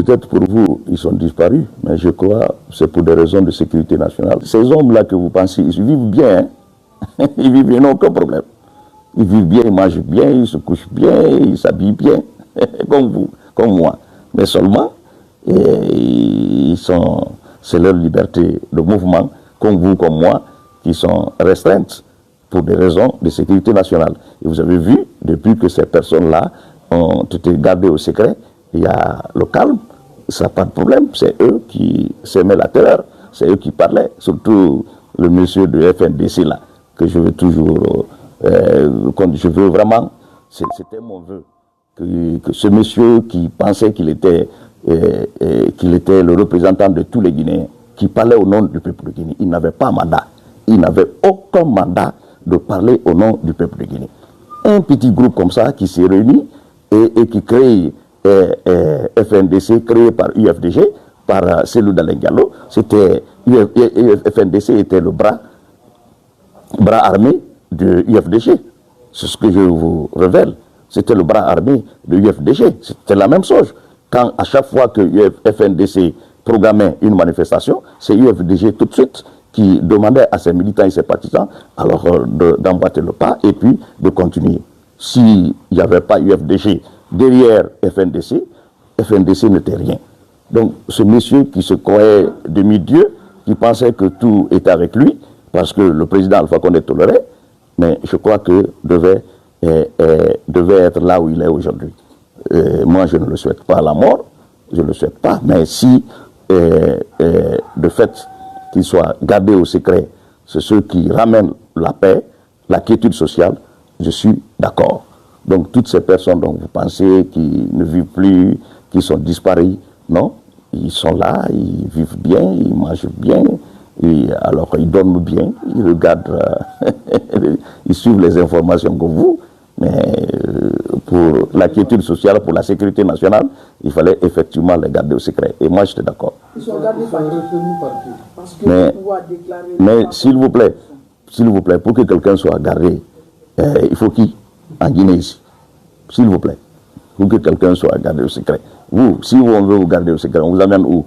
Peut-être pour vous, ils sont disparus, mais je crois que c'est pour des raisons de sécurité nationale. Ces hommes-là que vous pensez, ils vivent bien, hein? Ils vivent bien, ils n'ont aucun problème. Ils vivent bien, ils mangent bien, ils se couchent bien, ils s'habillent bien, comme vous, comme moi. Mais seulement, c'est leur liberté de mouvement, comme vous, comme moi, qui sont restreintes pour des raisons de sécurité nationale. Et vous avez vu, depuis que ces personnes-là ont été gardées au secret, il y a le calme, ça n'a pas de problème. C'est eux qui semaient la terreur, c'est eux qui parlaient, surtout le monsieur de FNDC là, que je veux toujours, je veux vraiment, c'était mon vœu, que ce monsieur qui pensait qu'il était le représentant de tous les Guinéens, qui parlait au nom du peuple de Guinée, il n'avait pas mandat, il n'avait aucun mandat de parler au nom du peuple de Guinée. Un petit groupe comme ça qui s'est réuni et qui crée FNDC créé par UFDG, par Cellou Dalein Diallo. FNDC était le bras armé de UFDG. C'est ce que je vous révèle. C'était le bras armé de UFDG. C'était la même chose. Quand à chaque fois que FNDC programmait une manifestation, c'est UFDG tout de suite qui demandait à ses militants et ses partisans alors d'emboîter le pas et puis de continuer. S'il n'y avait pas UFDG derrière FNDC, FNDC n'était rien. Donc ce monsieur qui se croyait demi-dieu, qui pensait que tout était avec lui, parce que le président Alpha Condé tolérait, mais je crois que devait être là où il est aujourd'hui. Moi je ne le souhaite pas la mort, je ne le souhaite pas, mais si de fait qu'il soit gardé au secret, c'est ceux qui ramènent la paix, la quiétude sociale, je suis d'accord. Donc toutes ces personnes dont vous pensez qui ne vivent plus, qui sont disparues, non, ils sont là, ils vivent bien, ils mangent bien, et alors ils dorment bien, ils regardent, ils suivent les informations comme vous, mais pour la quiétude sociale, pour la sécurité nationale, il fallait effectivement les garder au secret. Et moi j'étais d'accord. Ils sont gardés par qui? Parce que mais s'il vous plaît, pour que quelqu'un soit gardé, il faut qui? En Guinée ici, s'il vous plaît, pour que quelqu'un soit gardé au secret. Vous, si on veut vous garder au secret, on vous amène où?